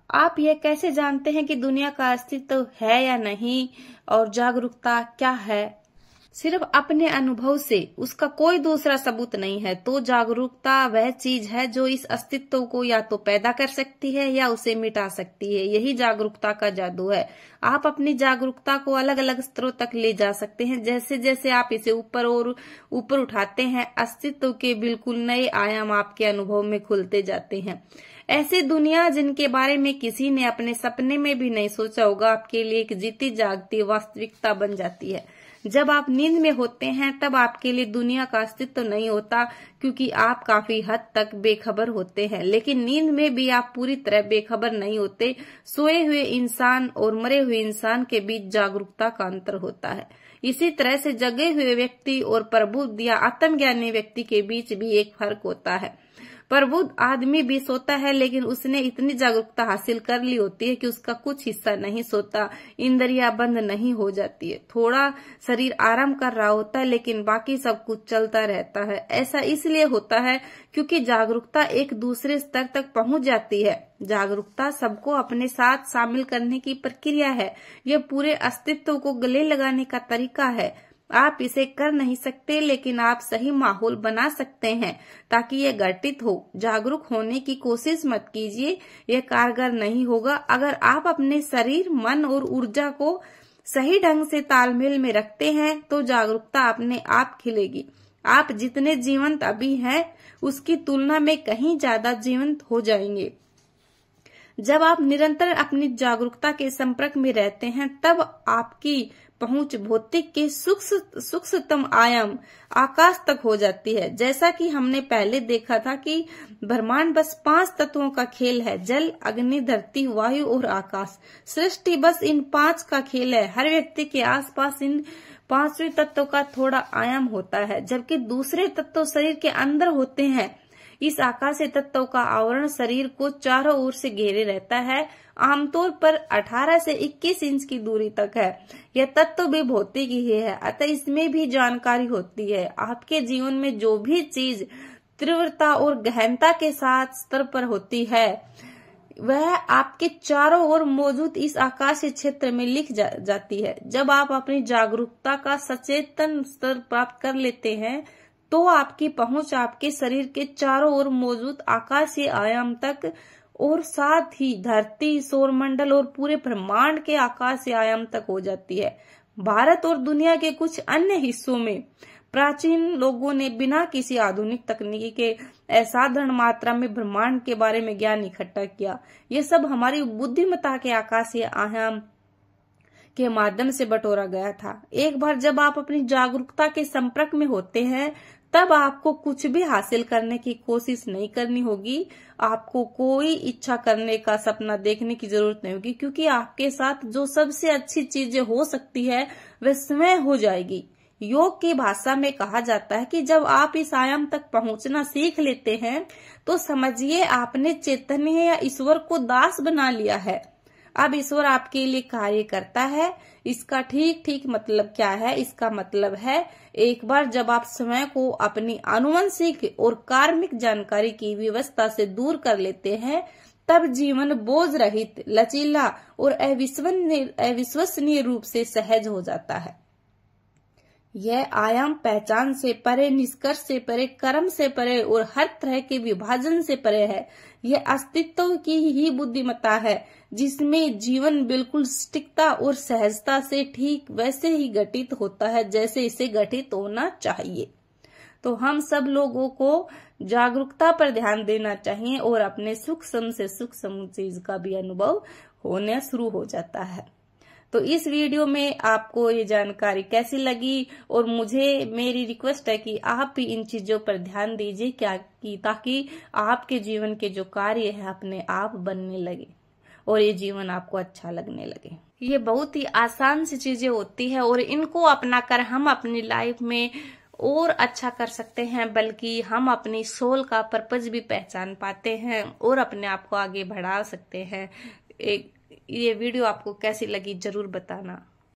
आप यह कैसे जानते हैं कि दुनिया का अस्तित्व है या नहीं और जागरूकता क्या है? सिर्फ अपने अनुभव से, उसका कोई दूसरा सबूत नहीं है। तो जागरूकता वह चीज है जो इस अस्तित्व को या तो पैदा कर सकती है या उसे मिटा सकती है। यही जागरूकता का जादू है। आप अपनी जागरूकता को अलग अलग स्तरों तक ले जा सकते हैं। जैसे जैसे आप इसे ऊपर और ऊपर उठाते हैं, अस्तित्व के बिल्कुल नए आयाम आपके अनुभव में खुलते जाते हैं। ऐसी दुनिया जिनके बारे में किसी ने अपने सपने में भी नहीं सोचा होगा, आपके लिए एक जीती जागती वास्तविकता बन जाती है। जब आप नींद में होते हैं तब आपके लिए दुनिया का अस्तित्व नहीं होता, क्योंकि आप काफी हद तक बेखबर होते हैं। लेकिन नींद में भी आप पूरी तरह बेखबर नहीं होते। सोए हुए इंसान और मरे हुए इंसान के बीच जागरूकता का अंतर होता है। इसी तरह से जगे हुए व्यक्ति और प्रबुद्ध या आत्मज्ञानी व्यक्ति के बीच भी एक फर्क होता है। प्रबुद्ध आदमी भी सोता है, लेकिन उसने इतनी जागरूकता हासिल कर ली होती है कि उसका कुछ हिस्सा नहीं सोता, इंद्रियां बंद नहीं हो जाती है। थोड़ा शरीर आराम कर रहा होता है, लेकिन बाकी सब कुछ चलता रहता है। ऐसा इसलिए होता है क्योंकि जागरूकता एक दूसरे स्तर तक पहुंच जाती है। जागरूकता सबको अपने साथ शामिल करने की प्रक्रिया है। यह पूरे अस्तित्व को गले लगाने का तरीका है। आप इसे कर नहीं सकते, लेकिन आप सही माहौल बना सकते हैं ताकि ये घटित हो। जागरूक होने की कोशिश मत कीजिए, यह कारगर नहीं होगा। अगर आप अपने शरीर, मन और ऊर्जा को सही ढंग से तालमेल में रखते हैं तो जागरूकता अपने आप खिलेगी। आप जितने जीवंत अभी हैं, उसकी तुलना में कहीं ज्यादा जीवंत हो जाएंगे। जब आप निरंतर अपनी जागरूकता के संपर्क में रहते हैं, तब आपकी पहुंच भौतिक के सूक्ष्मतम आयाम आकाश तक हो जाती है। जैसा कि हमने पहले देखा था कि ब्रह्मांड बस 5 तत्वों का खेल है: जल, अग्नि, धरती, वायु और आकाश। सृष्टि बस इन 5 का खेल है। हर व्यक्ति के आसपास इन 5वें तत्व का थोड़ा आयाम होता है, जबकि दूसरे तत्व शरीर के अंदर होते हैं। इस आकाशीय तत्व का आवरण शरीर को चारों ओर से घेरे रहता है, आमतौर पर 18 से 21 इंच की दूरी तक है। यह तत्व भी भौतिक ही है, अतः इसमें भी जानकारी होती है। आपके जीवन में जो भी चीज तीव्रता और गहनता के साथ स्तर पर होती है, वह आपके चारों ओर मौजूद इस आकाशीय क्षेत्र में लिख जाती है। जब आप अपनी जागरूकता का सचेतन स्तर प्राप्त कर लेते हैं, तो आपकी पहुंच आपके शरीर के चारों ओर मौजूद आकाशीय आयाम तक और साथ ही धरती, सौरमंडल और पूरे ब्रह्मांड के आकाशीय आयाम तक हो जाती है। भारत और दुनिया के कुछ अन्य हिस्सों में प्राचीन लोगों ने बिना किसी आधुनिक तकनीकी के असाधारण मात्रा में ब्रह्मांड के बारे में ज्ञान इकट्ठा किया। ये सब हमारी बुद्धिमत्ता के आकाशीय आयाम के माध्यम से बटोरा गया था। एक बार जब आप अपनी जागरूकता के संपर्क में होते हैं, तब आपको कुछ भी हासिल करने की कोशिश नहीं करनी होगी। आपको कोई इच्छा करने का सपना देखने की जरूरत नहीं होगी, क्योंकि आपके साथ जो सबसे अच्छी चीजें हो सकती है वह स्वयं हो जाएगी। योग की भाषा में कहा जाता है कि जब आप इस आयाम तक पहुंचना सीख लेते हैं, तो समझिए आपने चैतन्य या ईश्वर को दास बना लिया है। अब ईश्वर आपके लिए कार्य करता है। इसका ठीक ठीक मतलब क्या है? इसका मतलब है, एक बार जब आप स्वयं को अपनी आनुवंशिक और कार्मिक जानकारी की व्यवस्था से दूर कर लेते हैं, तब जीवन बोझ रहित, लचीला और अविश्वसनीय रूप से सहज हो जाता है। यह आयाम पहचान से परे, निष्कर्ष से परे, कर्म से परे और हर तरह के विभाजन से परे है। यह अस्तित्व की ही बुद्धिमत्ता है, जिसमें जीवन बिल्कुल सटीकता और सहजता से ठीक वैसे ही घटित होता है जैसे इसे घटित होना चाहिए। तो हम सब लोगों को जागरूकता पर ध्यान देना चाहिए और अपने सूक्ष्म से सूक्ष्म चीज का भी अनुभव होना शुरू हो जाता है। तो इस वीडियो में आपको ये जानकारी कैसी लगी, और मुझे मेरी रिक्वेस्ट है कि आप भी इन चीजों पर ध्यान दीजिए ताकि आपके जीवन के जो कार्य है अपने आप बनने लगे और ये जीवन आपको अच्छा लगने लगे। ये बहुत ही आसान सी चीजें होती है और इनको अपनाकर हम अपनी लाइफ में और अच्छा कर सकते हैं, बल्कि हम अपनी सोल का पर्पज भी पहचान पाते हैं और अपने आप को आगे बढ़ा सकते हैं। ये वीडियो आपको कैसी लगी जरूर बताना।